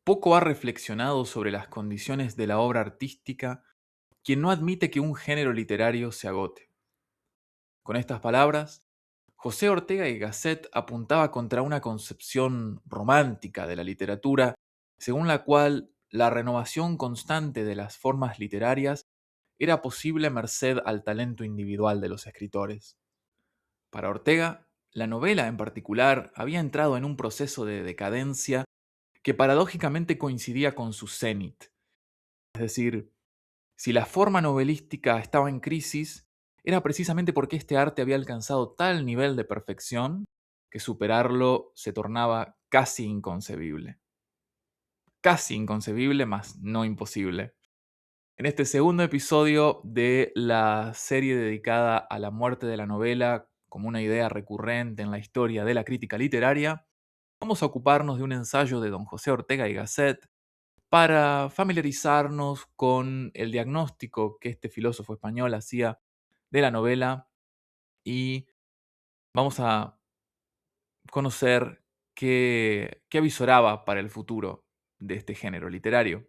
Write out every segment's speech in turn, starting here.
Poco ha reflexionado sobre las condiciones de la obra artística quien no admite que un género literario se agote. Con estas palabras, José Ortega y Gasset apuntaba contra una concepción romántica de la literatura, según la cual la renovación constante de las formas literarias era posible merced al talento individual de los escritores. Para Ortega, la novela en particular había entrado en un proceso de decadencia que paradójicamente coincidía con su cenit. Es decir, si la forma novelística estaba en crisis, era precisamente porque este arte había alcanzado tal nivel de perfección que superarlo se tornaba casi inconcebible. Casi inconcebible, mas no imposible. En este segundo episodio de la serie dedicada a la muerte de la novela como una idea recurrente en la historia de la crítica literaria, vamos a ocuparnos de un ensayo de don José Ortega y Gasset para familiarizarnos con el diagnóstico que este filósofo español hacía de la novela y vamos a conocer qué avisoraba para el futuro de este género literario.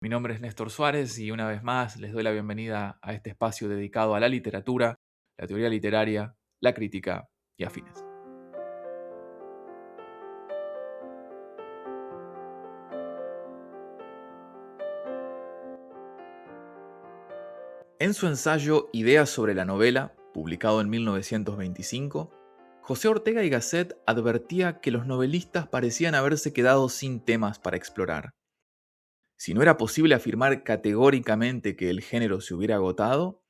Mi nombre es Néstor Suárez y una vez más les doy la bienvenida a este espacio dedicado a la literatura, la teoría literaria, la crítica y afines. En su ensayo Ideas sobre la novela, publicado en 1925, José Ortega y Gasset advertía que los novelistas parecían haberse quedado sin temas para explorar. Si no era posible afirmar categóricamente que el género se hubiera agotado,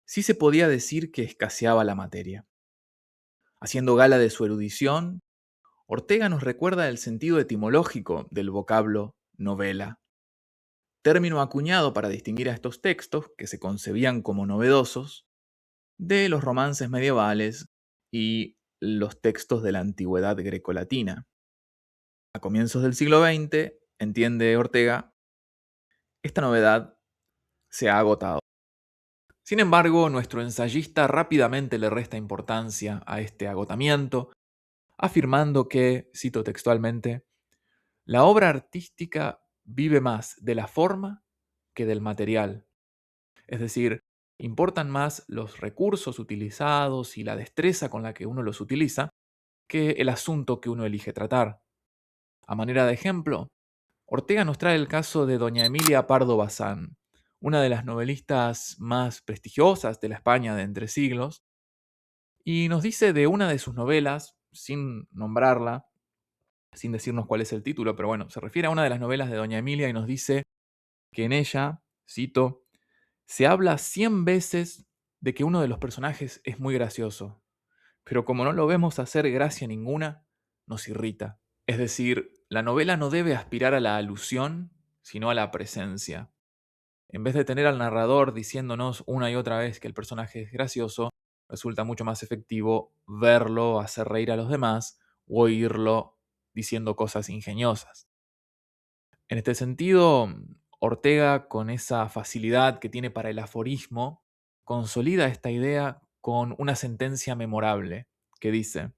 sí se podía decir que escaseaba la materia. Haciendo gala de su erudición, Ortega nos recuerda el sentido etimológico del vocablo novela, término acuñado para distinguir a estos textos que se concebían como novedosos de los romances medievales y los textos de la antigüedad grecolatina. A comienzos del siglo XX, entiende Ortega, esta novedad se ha agotado. Sin embargo, nuestro ensayista rápidamente le resta importancia a este agotamiento, afirmando que, cito textualmente, la obra artística vive más de la forma que del material. Es decir, importan más los recursos utilizados y la destreza con la que uno los utiliza que el asunto que uno elige tratar. A manera de ejemplo, Ortega nos trae el caso de doña Emilia Pardo Bazán, una de las novelistas más prestigiosas de la España de entre siglos, y nos dice de una de sus novelas, sin nombrarla, sin decirnos cuál es el título, pero bueno, se refiere a una de las novelas de doña Emilia y nos dice que en ella, cito, se habla 100 veces de que uno de los personajes es muy gracioso, pero como no lo vemos hacer gracia ninguna, nos irrita. Es decir, la novela no debe aspirar a la alusión, sino a la presencia. En vez de tener al narrador diciéndonos una y otra vez que el personaje es gracioso, resulta mucho más efectivo verlo hacer reír a los demás o oírlo diciendo cosas ingeniosas. En este sentido, Ortega, con esa facilidad que tiene para el aforismo, consolida esta idea con una sentencia memorable que dice,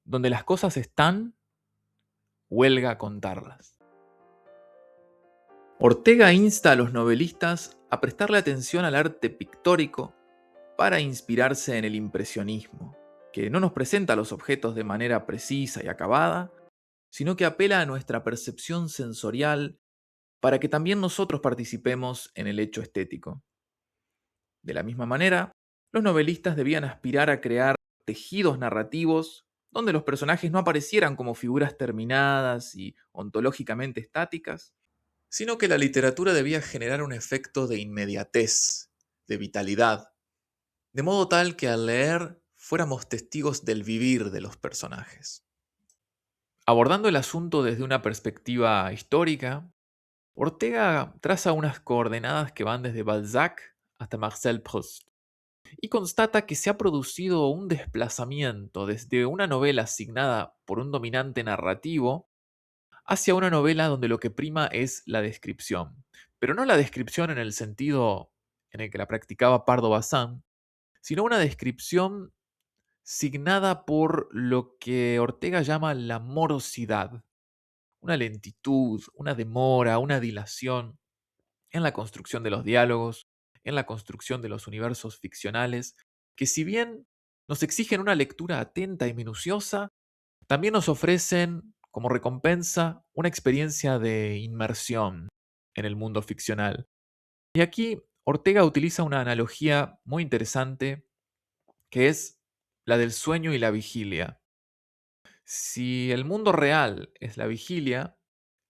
donde las cosas están, huelga contarlas. Ortega insta a los novelistas a prestarle atención al arte pictórico para inspirarse en el impresionismo, que no nos presenta los objetos de manera precisa y acabada, sino que apela a nuestra percepción sensorial para que también nosotros participemos en el hecho estético. De la misma manera, los novelistas debían aspirar a crear tejidos narrativos donde los personajes no aparecieran como figuras terminadas y ontológicamente estáticas, sino que la literatura debía generar un efecto de inmediatez, de vitalidad, de modo tal que al leer fuéramos testigos del vivir de los personajes. Abordando el asunto desde una perspectiva histórica, Ortega traza unas coordenadas que van desde Balzac hasta Marcel Proust y constata que se ha producido un desplazamiento desde una novela asignada por un dominante narrativo hacia una novela donde lo que prima es la descripción, pero no la descripción en el sentido en el que la practicaba Pardo Bazán, sino una descripción signada por lo que Ortega llama la morosidad, una lentitud, una demora, una dilación en la construcción de los diálogos, en la construcción de los universos ficcionales, que si bien nos exigen una lectura atenta y minuciosa, también nos ofrecen como recompensa una experiencia de inmersión en el mundo ficcional. Y aquí Ortega utiliza una analogía muy interesante que es la del sueño y la vigilia. Si el mundo real es la vigilia,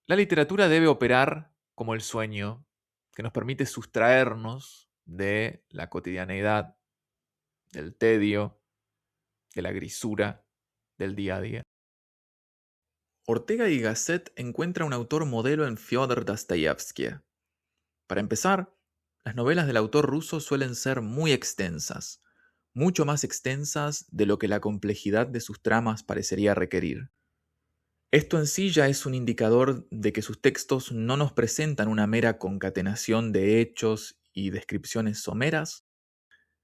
la literatura debe operar como el sueño, que nos permite sustraernos de la cotidianeidad, del tedio, de la grisura del día a día. Ortega y Gasset encuentra un autor modelo en Fyodor Dostoyevsky. Para empezar, las novelas del autor ruso suelen ser muy extensas, mucho más extensas de lo que la complejidad de sus tramas parecería requerir. Esto en sí ya es un indicador de que sus textos no nos presentan una mera concatenación de hechos y descripciones someras,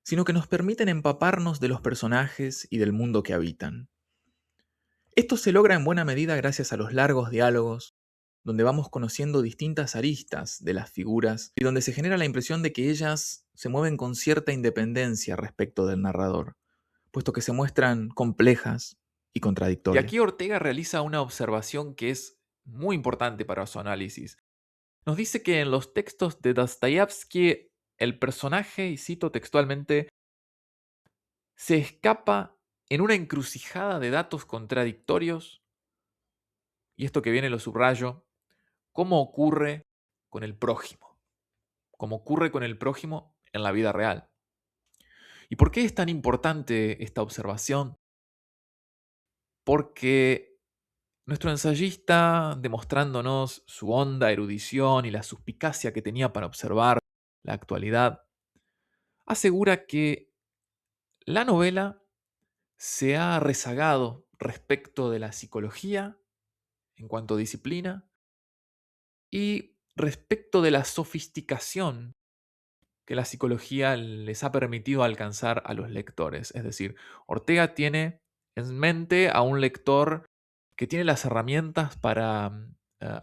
sino que nos permiten empaparnos de los personajes y del mundo que habitan. Esto se logra en buena medida gracias a los largos diálogos, donde vamos conociendo distintas aristas de las figuras y donde se genera la impresión de que ellas se mueven con cierta independencia respecto del narrador, puesto que se muestran complejas y contradictorias. Y aquí Ortega realiza una observación que es muy importante para su análisis. Nos dice que en los textos de Dostoyevsky el personaje, y cito textualmente, se escapa en una encrucijada de datos contradictorios, y esto que viene lo subrayo, como ocurre con el prójimo, como ocurre con el prójimo en la vida real. ¿Y por qué es tan importante esta observación? Porque nuestro ensayista, demostrándonos su honda erudición y la suspicacia que tenía para observar la actualidad, asegura que la novela se ha rezagado respecto de la psicología en cuanto a disciplina y respecto de la sofisticación que la psicología les ha permitido alcanzar a los lectores. Es decir, Ortega tiene en mente a un lector que tiene las herramientas para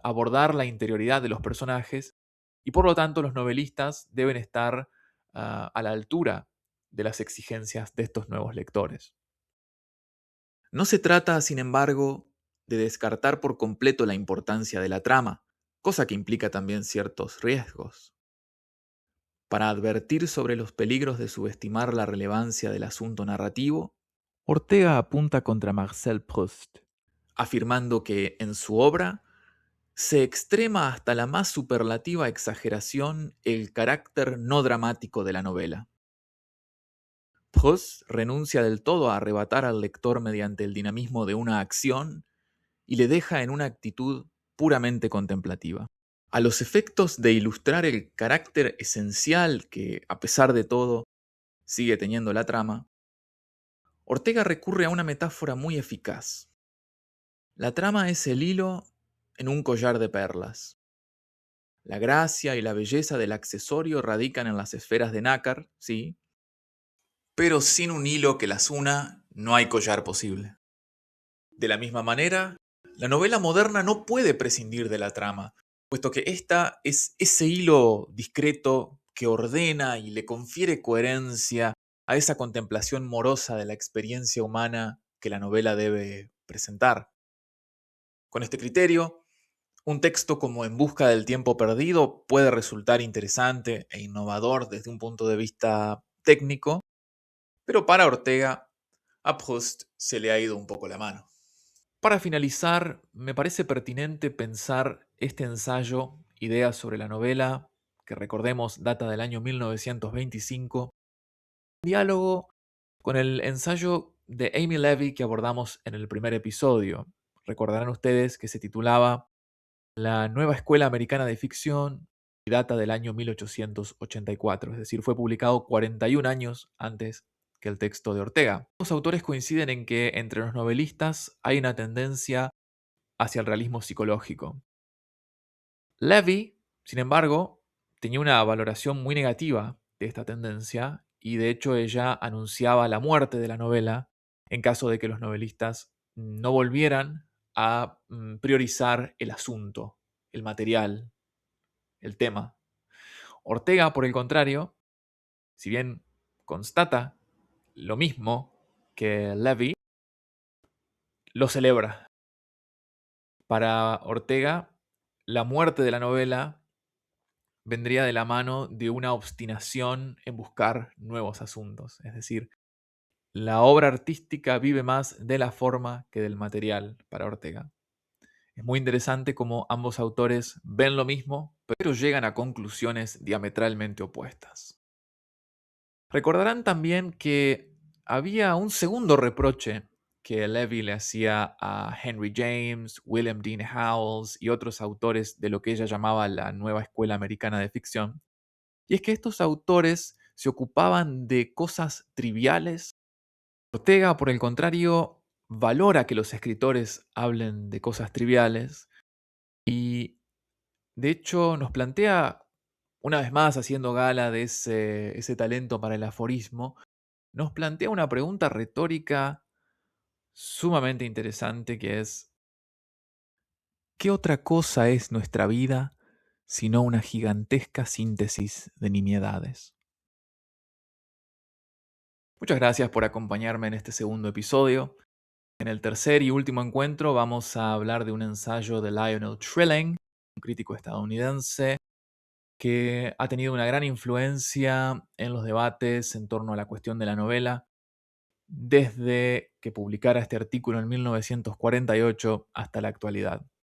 abordar la interioridad de los personajes y por lo tanto los novelistas deben estar a la altura de las exigencias de estos nuevos lectores. No se trata, sin embargo, de descartar por completo la importancia de la trama, cosa que implica también ciertos riesgos. Para advertir sobre los peligros de subestimar la relevancia del asunto narrativo, Ortega apunta contra Marcel Proust, afirmando que en su obra se extrema hasta la más superlativa exageración el carácter no dramático de la novela. Proust renuncia del todo a arrebatar al lector mediante el dinamismo de una acción y le deja en una actitud puramente contemplativa. A los efectos de ilustrar el carácter esencial que, a pesar de todo, sigue teniendo la trama, Ortega recurre a una metáfora muy eficaz. La trama es el hilo en un collar de perlas. La gracia y la belleza del accesorio radican en las esferas de nácar, sí, pero sin un hilo que las una, no hay collar posible. De la misma manera, la novela moderna no puede prescindir de la trama, puesto que ésta es ese hilo discreto que ordena y le confiere coherencia a esa contemplación morosa de la experiencia humana que la novela debe presentar. Con este criterio, un texto como En busca del tiempo perdido puede resultar interesante e innovador desde un punto de vista técnico, pero para Ortega, a Proust se le ha ido un poco la mano. Para finalizar, me parece pertinente pensar este ensayo, Ideas sobre la novela, que recordemos data del año 1925, en diálogo con el ensayo de Amy Levy que abordamos en el primer episodio. Recordarán ustedes que se titulaba La nueva escuela americana de ficción y data del año 1884, es decir, fue publicado 41 años antes que el texto de Ortega. Los autores coinciden en que entre los novelistas hay una tendencia hacia el realismo psicológico. Levy, sin embargo, tenía una valoración muy negativa de esta tendencia y de hecho ella anunciaba la muerte de la novela en caso de que los novelistas no volvieran a priorizar el asunto, el material, el tema. Ortega, por el contrario, si bien constata lo mismo que Levy, lo celebra. Para Ortega, la muerte de la novela vendría de la mano de una obstinación en buscar nuevos asuntos. Es decir, la obra artística vive más de la forma que del material para Ortega. Es muy interesante cómo ambos autores ven lo mismo, pero llegan a conclusiones diametralmente opuestas. Recordarán también que había un segundo reproche que Levy le hacía a Henry James, William Dean Howells y otros autores de lo que ella llamaba la nueva escuela americana de ficción, y es que estos autores se ocupaban de cosas triviales. Ortega, por el contrario, valora que los escritores hablen de cosas triviales y, de hecho, nos plantea, una vez más haciendo gala de ese talento para el aforismo, nos plantea una pregunta retórica sumamente interesante que es: ¿qué otra cosa es nuestra vida sino una gigantesca síntesis de nimiedades? Muchas gracias por acompañarme en este segundo episodio. En el tercer y último encuentro vamos a hablar de un ensayo de Lionel Trilling, un crítico estadounidense que ha tenido una gran influencia en los debates en torno a la cuestión de la novela, desde que publicara este artículo en 1948 hasta la actualidad.